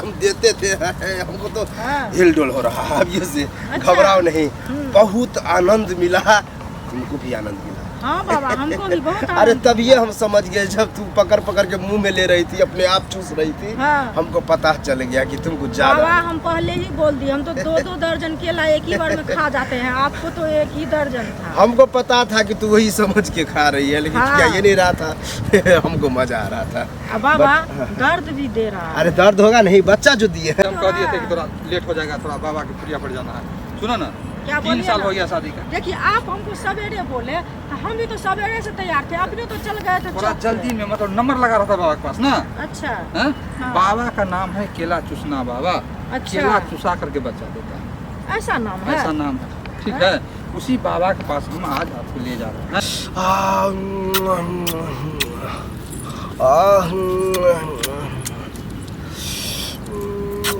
हम देते थे हमको तो हाँ। हिलडोल हो रहा है अब ये से। अच्छा। घबराओ नहीं, बहुत आनंद मिला, तुमको भी आनंद मिला। हाँ बाबा, हमको भी बहुत अरे आनंद तब ये हम समझ गए जब तू पकड़ पकड़ के मुंह में ले रही थी, अपने आप चूस रही थी। हाँ। हमको पता चल गया कि तुमको ज्यादा। बाबा हम पहले ही बोल दिए, हम तो 2-2 दर्जन केला एक ही बार में खा जाते हैं, आपको तो एक ही दर्जन था। हमको पता था कि तू वही समझ के खा रही है, लेकिन हाँ। क्या ये नहीं रहा था हमको मजा आ रहा था। अब बाबा दर्द भी दे रहा है। अरे दर्द होगा नहीं, बच्चा जो दिए है। हम कह दिए थे कि थोड़ा लेट हो जाएगा, थोड़ा बाबा की प्रिया पड़ जाना है। सुनो ना, क्या 3 बोलिए साल ना? हो गया शादी का। देखिए आप हमको सवेरे बोले, हम भी तो सवेरे से तैयार थे, अपने तो चल गए थे थोड़ा चौक पे। जल्दी में, मतलब नंबर लगा रहा था बाबा के पास ना। अच्छा हैं? हाँ। बाबा का नाम है केला चूसना बाबा। अच्छा। केला चूसा करके बच्चा देता है, ऐसा नाम है। ऐसा नाम है। ठीक है, उसी बाबा के पास हम आज आपको ले जा रहे हैं।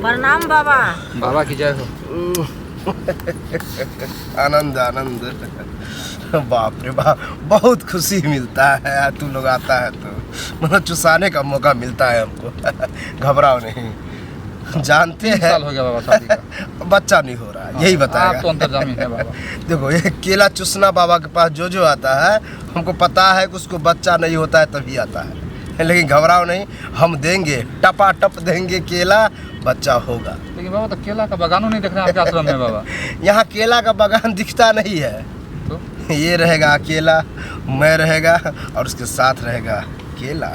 प्रणाम बाबा। बाबा की जय हो। आनंद आनंद, बाप रे बाप, बहुत खुशी मिलता है तू लोग आता है तो, मतलब चुसाने का मौका मिलता है हमको। घबराओ नहीं, जानते 3 हैं साल हो गया बाबा शादी का। बच्चा नहीं हो रहा है, यही आप तो बताएगा। अंतर्जामी है बाबा। देखो ये केला चूसना बाबा के पास जो आता है, हमको पता है कि उसको बच्चा नहीं होता है तभी आता है, लेकिन घबराओ नहीं, हम देंगे, टपाटप देंगे केला, बच्चा होगा। लेकिन बाबा तो केला का बगानों नहीं देख रहे हैं आपके आश्रम में बाबा। यहाँ केला का बागान दिखता नहीं है, तो ये रहेगा अकेला, मैं रहेगा और उसके साथ रहेगा केला,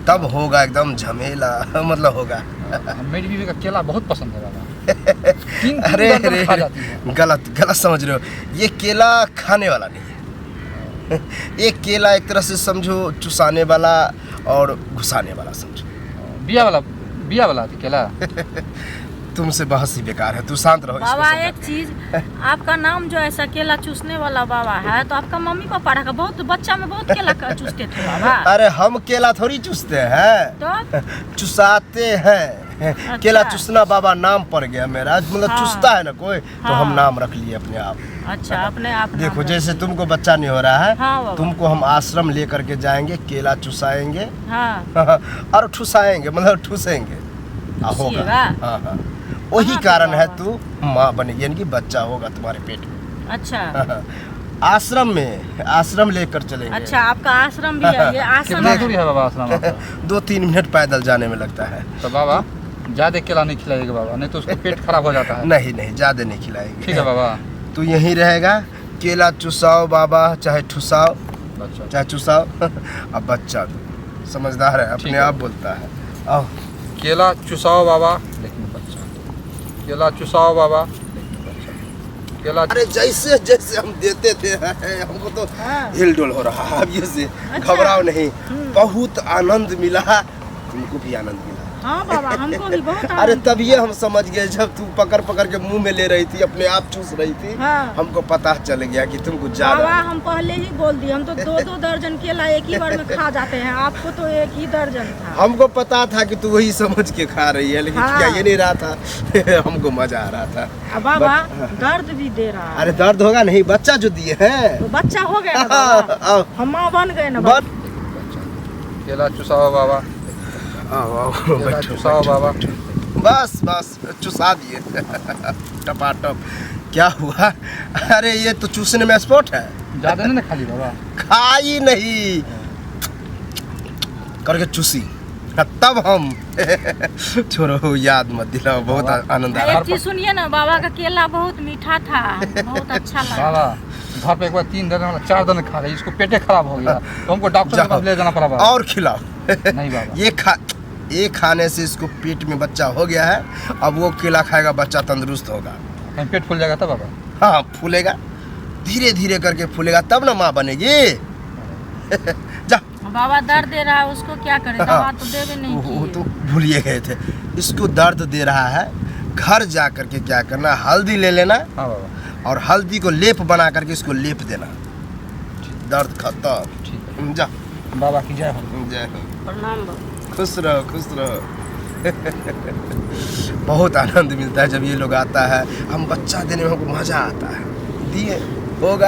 तब होगा एकदम झमेला, मतलब होगा। मेरी बीवी का केला बहुत पसंद है बाबा। 3 अरे दर्जन खा अरे जाती है। गलत समझ रहे हो, ये केला खाने वाला नहीं है। ये केला एक तरह से समझो चुसाने वाला और घुसाने वाला समझो। बिया वाला केला। तुमसे बहस ही बेकार है, तू शांत रहो। इसको बाबा समझा। एक चीज, आपका नाम जो ऐसा केला चूसने वाला बाबा है, तो आपका मम्मी पापा रखा, बहुत बच्चा में बहुत केला चूसते थे बाबा। अरे हम केला थोड़ी चूसते हैं, तो चुसाते हैं। केला चूसना बाबा नाम पड़ गया मेरा, मतलब हाँ। चूसता है ना कोई, तो हम हाँ। नाम रख लिए अपने आप। अच्छा अपने आप नाम देखो रख- जैसे तुमको बच्चा नहीं हो रहा है, हाँ बाबा। तुमको हम आश्रम लेकर के जाएंगे, केला चुसाएंगे हाँ और ठुसाएंगे, मतलब ठुसेंगे। होगा। ठुसिएगा? हाँ, वही कहाँ पे कारण है बाबा? तू माँ बनेगी, यानी कि बच्चा होगा तुम्हारे पेट में। अच्छा आश्रम में, आश्रम लेकर चलेंगे। अच्छा, आपका आश्रम भी है, ये आश्रम कितना है। दूरी है बाबा आश्रम आपका? 2-3 मिनट पैदल जाने में लगता है। तो बाबा ज्यादा केला नहीं खिलाइएगा बाबा, नहीं तो उसको पेट खराब हो जाता है। नहीं नहीं, ज्यादा नहीं खिलाएंगे। ठीक है बाबा। तू यहीं रहेगा, केला चुसाओ बाबा, चाहे ठुसाओ, अच्छा चाहे चुसाओ। अब बच्चा तू समझदार है, अपने ठीक है। आप बोलता है। आओ केला चुसाओ बाबा लेकिन बच्चा, केला चुसाओ बाबा लेकिन बच्चा, केला। अरे जैसे जैसे हम देते थे हमको तो हाँ। हिलडोल हो रहा है अब ये से। अच्छा। घबराओ नहीं, बहुत आनंद मिला, तुमको भी आनंद मिला। हाँ बाबा, हमको भी बहुत अरे आनंद। तब ये हम समझ गए जब तू पकड़ पकड़ के मुंह में ले रही थी, अपने आप चूस रही थी। हाँ। हमको पता चल गया कि तुमको बाबा ज्यादा। हम पहले ही बोल दिए, हम तो 2-2 दर्जन केला एक ही बार में खा जाते हैं, आपको तो एक ही दर्जन था। हमको पता था कि तू वही समझ के खा रही है, लेकिन हाँ। क्या ये नहीं रहा था हमको मजा आ रहा था। अब बाबा हाँ। दर्द भी दे रहा है। अरे दर्द होगा नहीं, बच्चा जो दिए हैं। तो बच्चा हो गया ना बाबा, आओ हम माँ बन गए ना बन- बाबा। केला चुसाओ बाबा, आओ आओ केला बैठो, चुसाओ बैठो, बाबा। बैठो। बस चुसा दिए टपाटप। क्या हुआ? अरे ये तो चूसने में एक्सपर्ट है, ज्यादा नहीं ना खाली बाबा। खाई नहीं करके चूसी, तब हम छोड़ो, याद मत दिलाओ, बहुत आनंद आ रहा। एक चीज सुनिए ना, बाबा का केला बहुत मीठा था, बहुत अच्छा लगा। बाबा घर पे एक बार 3 दिन 4 दिन खा गए, इसको पेटे खराब हो गया, तो हमको डॉक्टर के पास ले जाना पड़ा बाबा। और खिलाओ। नहीं बाबा, ये खाने से इसको पेट में बच्चा हो गया है, अब वो केला खाएगा, बच्चा तंदुरुस्त होगा। कहीं पेट फूल जाएगा तब बाबा। हाँ फूलेगा, धीरे धीरे करके फूलेगा, तब ना माँ बनेगी। जा, बाबा दर्द दे रहा है, उसको क्या करे, दवा तो देवे नहीं वो की। तो भूलिए गए थे। इसको दर्द दे रहा है, घर जा करके क्या करना, हल्दी ले लेना हाँ बाबा, और हल्दी को लेप बना करके इसको लेप देना, दर्द खत्म। ठीक है जा, बाबा की जय हो। जय हो। प्रणाम बाबा। खुश रहो, खुश रहो। बहुत आनंद मिलता है जब ये लोग आता है, हम बच्चा देने में हमको मजा आता है। दिए होगा।